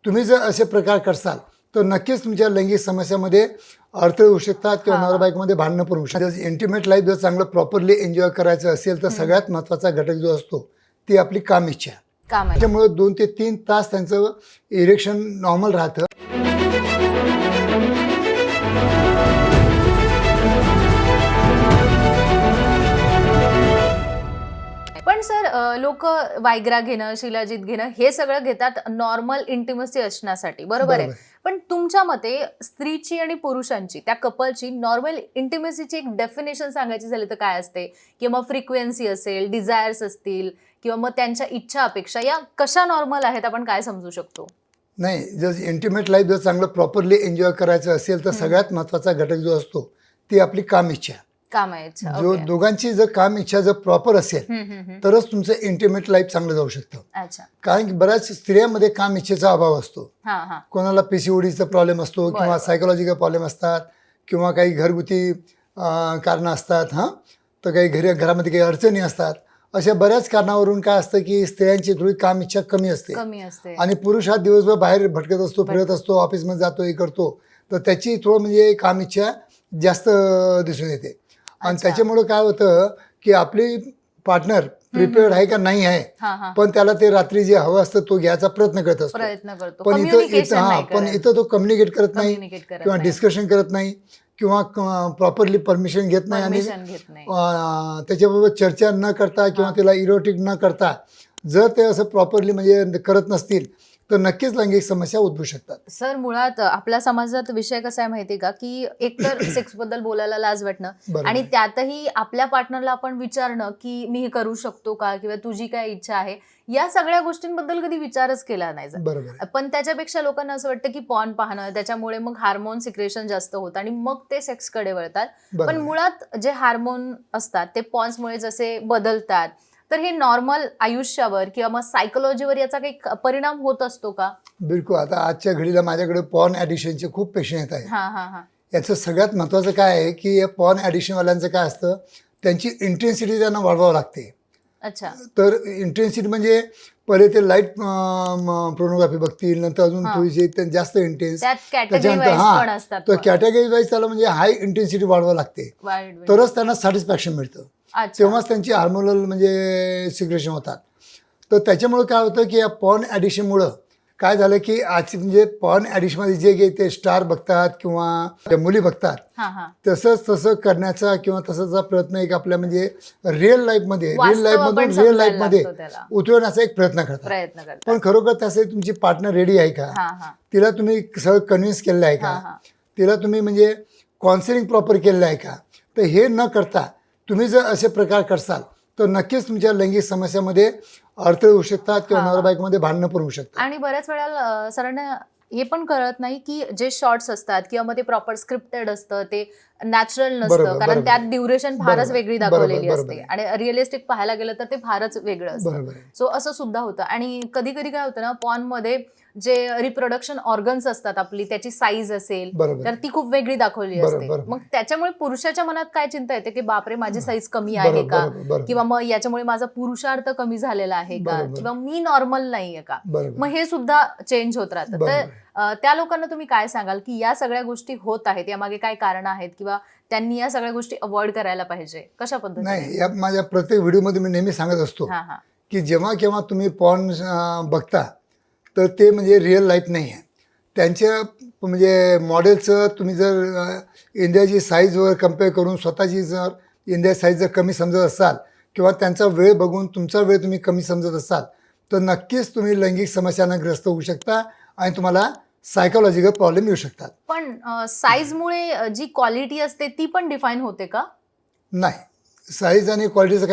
तुम्ही जर असे प्रकार करसाल तर नक्कीच तुमच्या लैंगिक समस्यामध्ये अडथळे होऊ शकतात किंवा नवरा बायकोमध्ये भांडणं पण होऊ शकतात. इंटिमेट लाईफ जर चांगलं प्रॉपरली एन्जॉय करायचं असेल तर सगळ्यात महत्त्वाचा घटक जो असतो ती आपली काम इच्छा. त्याच्यामुळे 2 ते 3 तास त्यांचं इरेक्शन नॉर्मल राहतं. पण सर लोक वायग्रा घेणं, शिलाजीत घेणं हे सगळं घेतात नॉर्मल इंटिमसी असण्यासाठी, बरोबर आहे. पण तुमच्या मते स्त्रीची आणि पुरुषांची त्या कपलची नॉर्मल इंटिमसीची एक डेफिनेशन सांगायची झाली तर काय असते? किंवा फ्रिक्वेन्सी असेल, डिझायर्स असतील किंवा मग त्यांच्या इच्छा अपेक्षा या कशा नॉर्मल आहेत, आपण काय समजू शकतो? नाही, जर इंटिमेट लाईफ जर चांगलं प्रॉपरली एन्जॉय करायचं असेल तर सगळ्यात महत्त्वाचा घटक जो असतो ती आपली काम इच्छा. काम इच्छा जो दोघांची जर काम इच्छा जर प्रॉपर असेल तरच तुमचं इंटिमेट लाईफ चांगलं जाऊ शकतं. अच्छा. कारण की बऱ्याच स्त्रियांमध्ये काम इच्छेचा अभाव असतो. कोणाला पीसीओडीचा प्रॉब्लेम असतो किंवा सायकोलॉजिकल प्रॉब्लेम असतात किंवा काही घरगुती कारणं असतात. तर काही घरामध्ये काही अडचणी असतात. अशा बऱ्याच कारणावरून काय असतं की स्त्रियांची थोडी काम इच्छा कमी असते आणि पुरुष हा दिवसभर बाहेर भटकत असतो, फिरत असतो, ऑफिसमध्ये जातो, हे करतो, तर त्याची थोडं म्हणजे काम इच्छा जास्त दिसून येते. आणि त्याच्यामुळे काय होतं की आपली पार्टनर प्रिपेअर्ड आहे का नाही आहे, पण त्याला ते रात्री जे हवं असतं तो घ्यायचा प्रयत्न करत असतो. पण इथं तो कम्युनिकेट करत नाही किंवा डिस्कशन करत नाही किंवा प्रॉपरली परमिशन घेत नाही आणि त्याच्याबरोबर चर्चा न करता किंवा त्याला इरोटिक न करता जर ते असं प्रॉपरली म्हणजे करत नसतील तर नक्कीच लैंगिक समस्या उद्भवू शकतात. सर मुळात आपल्या समाजात विषय कसा आहे माहिती का, की एकतर सेक्स बद्दल बोलायला लाज वाटणं आणि त्यातही आपल्या पार्टनरला आपण विचारणं की मी हे करू शकतो का किंवा तुझी काय इच्छा आहे, या सगळ्या गोष्टींबद्दल कधी विचारच केला नाही. पण त्याच्यापेक्षा लोकांना असं वाटतं की पॉर्न पाहणं त्याच्यामुळे मग हार्मोन सिक्रेशन जास्त होतं आणि मग ते सेक्सकडे वळतात. पण मुळात जे हार्मोन असतात ते पॉर्न्समुळे जसे बदलतात तर हे नॉर्मल आयुष्यावर किंवा मग सायकोलॉजीवर याचा काही परिणाम होत असतो का? बिलकुल. आता आजच्या घडीला माझ्याकडे पॉर्न ॲडिक्शनचे खूप पेशंट येत आहेत. याचं सगळ्यात महत्त्वाचं काय आहे की या पॉर्न ॲडिक्शनवाल्यांचं काय असतं, त्यांची इंटेन्सिटी त्यांना वाढवावं लागते. अच्छा. तर इंटेन्सिटी म्हणजे पहिले ते लाईट पोर्नोग्राफी बघतील, नंतर अजून थोडीशी जास्त इंटेन्स, त्याच्यानंतर तर कॅटेगरी वाईज त्याला म्हणजे हाय इंटेन्सिटी वाढवावं लागते तरच त्यांना सॅटिस्फॅक्शन मिळतं. तेव्हाच त्यांची हार्मोनल म्हणजे सिक्रेशन होतात. तर त्याच्यामुळे काय होतं की या पॉर्न ॲडिक्शनमुळं काय झालं की आज म्हणजे पॉर्न ॲडिक्शनमध्ये जे काही ते स्टार बघतात किंवा मुली बघतात तसं करण्याचा किंवा तसाचा प्रयत्न एक आपल्या म्हणजे रिअल लाईफमध्ये उतरवण्याचा एक प्रयत्न करतात. पण खरोखर तसे तुमची पार्टनर रेडी आहे का, तिला तुम्ही सगळं कन्व्हिन्स केलेलं आहे का, तिला तुम्ही म्हणजे काउन्सिलिंग प्रॉपर केलेलं आहे का, तर हे न करता तुम्ही जर असे प्रकार करसाल तर नक्कीच तुमच्या लैंगिक समस्यामध्ये अडथळे होऊ शकतात किंवा नवरा बायकोमध्ये भांडणं पण होऊ शकतात. आणि बऱ्याच वेळा सरांना हे पण कळत नाही की जे शॉर्ट्स असतात किंवा मग ते प्रॉपर स्क्रिप्टेड असतं ते नॅचरल नसतं, कारण त्यात ड्युरेशन फारच वेगळी दाखवलेली असते आणि रिअलिस्टिक पाहायला गेलं तर ते फारच वेगळं असतं. सो असं सुद्धा होतं. आणि कधी कधी काय होतं ना, पॉर्नमध्ये जे रिप्रोडक्शन ऑर्गन्स असतात आपली त्याची साईज असेल तर ती खूप वेगळी दाखवली असते. मग त्याच्यामुळे पुरुषाच्या मनात काय चिंता येते की बापरे माझी साईज कमी आहे का, किंवा मग याच्यामुळे माझा पुरुषार्थ कमी झालेला आहे का, किंवा मी नॉर्मल नाहीये का, मग हे सुद्धा चेंज होत राहतं. तर त्या लोकांना तुम्ही काय सांगाल की या सगळ्या गोष्टी होत आहेत, यामागे काय कारण आहेत किंवा त्यांनी या सगळ्या गोष्टी अवॉइड करायला पाहिजे, कशा पद्धतीने? नाही, या माझ्या प्रत्येक व्हिडिओमध्ये मी नेहमी सांगत असतो की जेव्हा केव्हा तुम्ही पॉर्न बघता तर ते म्हणजे रिअल लाईफ नाही आहे. त्यांच्या म्हणजे मॉडेलचं तुम्ही जर इंडियाची साईजवर कम्पेअर करून स्वतःची जर इंडिया साईज जर कमी समजत असाल किंवा त्यांचा वेळ बघून तुमचा वेळ तुम्ही कमी समजत असाल तर नक्कीच तुम्ही लैंगिक समस्यांना ग्रस्त होऊ शकता आणि तुम्हाला सायकोलॉजिकल प्रॉब्लेम येऊ शकतात. पण साईजमुळे जी क्वालिटी असते ती पण डिफाईन होते का? नाही, साईज आणि क्वालिटीचं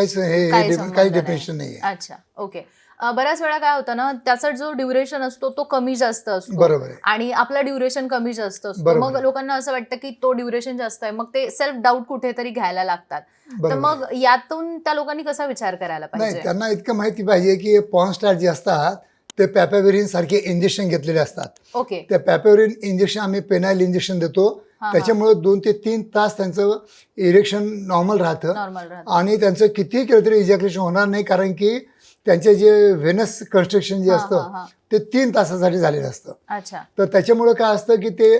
काही डेफिनेशन नाही आहे. अच्छा, ओके. बऱ्याच वेळा काय होतं ना, त्याचा जो ड्युरेशन असतो तो कमी जास्त असतो. बरोबर. आणि आपला ड्युरेशन कमी जास्त असतो. मग लोकांना असं वाटतं की तो ड्युरेशन जास्त आहे, मग ते सेल्फ डाऊट कुठेतरी घ्यायला लागतात. तर मग यातून त्या लोकांनी कसा विचार करायला पाहिजे? नाही, त्यांना इतकं माहिती पाहिजे की पॉर्न स्टार जे असतात ते पॅपाव्हेरिन सारखे इंजेक्शन घेतलेले असतात. ओके. त्या पॅपाव्हेरिन इंजेक्शन आम्ही पेनाइल इंजेक्शन देतो, त्याच्यामुळे 2 ते 3 तास त्यांचं इरेक्शन नॉर्मल राहतं आणि त्यांचं कितीही केलं तरी इजॅक्युलेशन होणार नाही, कारण की त्यांचे जे व्हेनस कन्स्ट्रक्शन जे हा, असतं हा, ते 3 तासासाठी झालेलं असतं. अच्छा. तर त्याच्यामुळे काय असतं की ते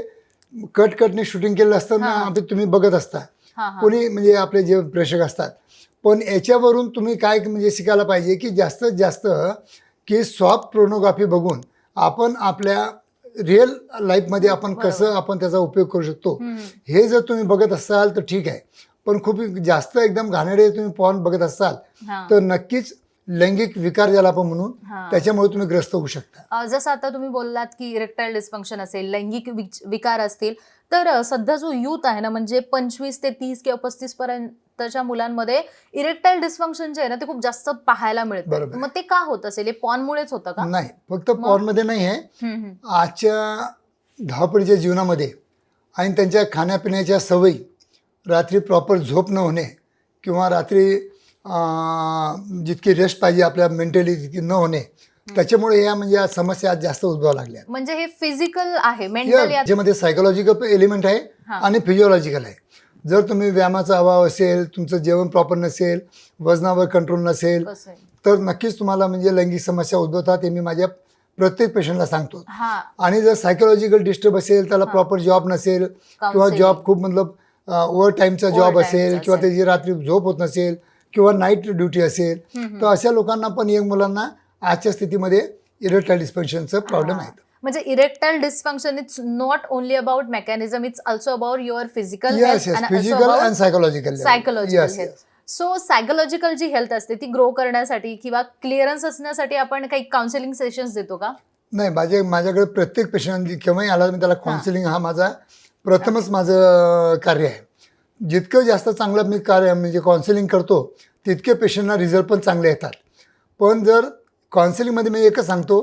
कटने शूटिंग केलेलं असतं ना, हा. ते तुम्ही बघत असता हा, हा. कोणी म्हणजे आपले जे प्रेक्षक असतात. पण याच्यावरून तुम्ही काय म्हणजे शिकायला पाहिजे की जास्तीत जास्त की सॉफ्ट पोर्नोग्राफी बघून आपण आपल्या रिअल लाईफमध्ये आपण कसं आपण त्याचा उपयोग करू शकतो हे जर तुम्ही बघत असाल तर ठीक आहे. पण खूप जास्त एकदम घाणेरडे तुम्ही पॉर्न बघत असाल हा. तर नक्कीच लैंगिक विकार ज्याला आपण म्हणून हा. त्याच्यामुळे तुम्ही ग्रस्त होऊ शकता. जसं आता तुम्ही बोललात की इरेक्टाईल डिस्फंक्शन असेल, लैंगिक विकार असतील, तर सध्या जो यूथ आहे ना, म्हणजे 25 ते 30 किंवा 35 पर्यंतच्या मुलांमध्ये इरेक्टाईल डिस्फंक्शन जे आहे ना ते खूप जास्त पाहायला मिळतं. बरोबर. मग ते का होत असेल? हे पॉर्नमुळेच होतं का? नाही, फक्त पॉर्नमध्ये नाही आहे. आजच्या धावपळीच्या जीवनामध्ये आणि त्यांच्या खाण्यापिण्याच्या सवयी, रात्री प्रॉपर झोप न होणे किंवा रात्री जितकी रेस्ट पाहिजे आपल्या मेंटली तितकी न होणे, त्याच्यामुळे या म्हणजे आज समस्या आज जास्त उद्भवायला लागल्या. म्हणजे हे फिजिकल आहे, मेंटली याच्यामध्ये सायकोलॉजिकल एलिमेंट आहे आणि फिजिओलॉजिकल आहे. जर तुम्ही व्यायामाचा अभाव असेल, तुमचं जेवण प्रॉपर नसेल, वजनावर कंट्रोल नसेल, तर नक्कीच तुम्हाला म्हणजे लैंगिक समस्या उद्भवतात. हे मी माझ्या प्रत्येक पेशंटला सांगतो. आणि जर सायकोलॉजिकल डिस्टर्ब असेल, त्याला प्रॉपर जॉब नसेल किंवा जॉब खूप मतलब ओव्हर टाईमचा जॉब असेल किंवा त्याची रात्री झोप होत नसेल किंवा नाईट ड्युटी असेल, तर अशा लोकांना पण यंग मुलांना आजच्या स्थितीमध्ये इरेक्टाईल डिस्फंक्शनचा प्रॉब्लेम आहे. म्हणजे erectile dysfunction it's not only about mechanism, it's also about your physical and psychological health. So psychological जी हेल्थ असते ती ग्रो करण्यासाठी किंवा क्लिअरन्स असण्यासाठी आपण काही काउन्सिलिंग सेशन्स देतो का? नाही, माझ्याकडे प्रत्येक पेशंट केव्हाही आला मी त्याला काउन्सिलिंग हा माझा प्रथमच माझं कार्य आहे. जितकं जास्त चांगलं मी कार्य म्हणजे काउन्सिलिंग करतो तितके पेशंटना रिझल्ट पण चांगले येतात. पण जर काउन्सिलिंगमध्ये मी एकच सांगतो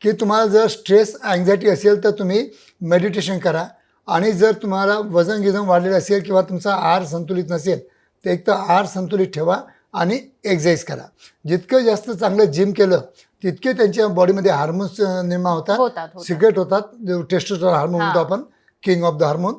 की तुम्हाला जर स्ट्रेस अँझायटी असेल तर तुम्ही मेडिटेशन करा. आणि जर तुम्हाला वजन गिजन वाढलेलं असेल किंवा तुमचा आहार संतुलित नसेल तर एक तर आहार संतुलित ठेवा आणि एक्सरसाइज करा. जितकं जास्त चांगलं जिम केलं तितके त्यांच्या बॉडीमध्ये हार्मोन्स निर्माण होतात, सिक्रेट होतात. टेस्टोस्टेरॉन हार्मोन म्हणतो आपण, किंग ऑफ द हार्मोन.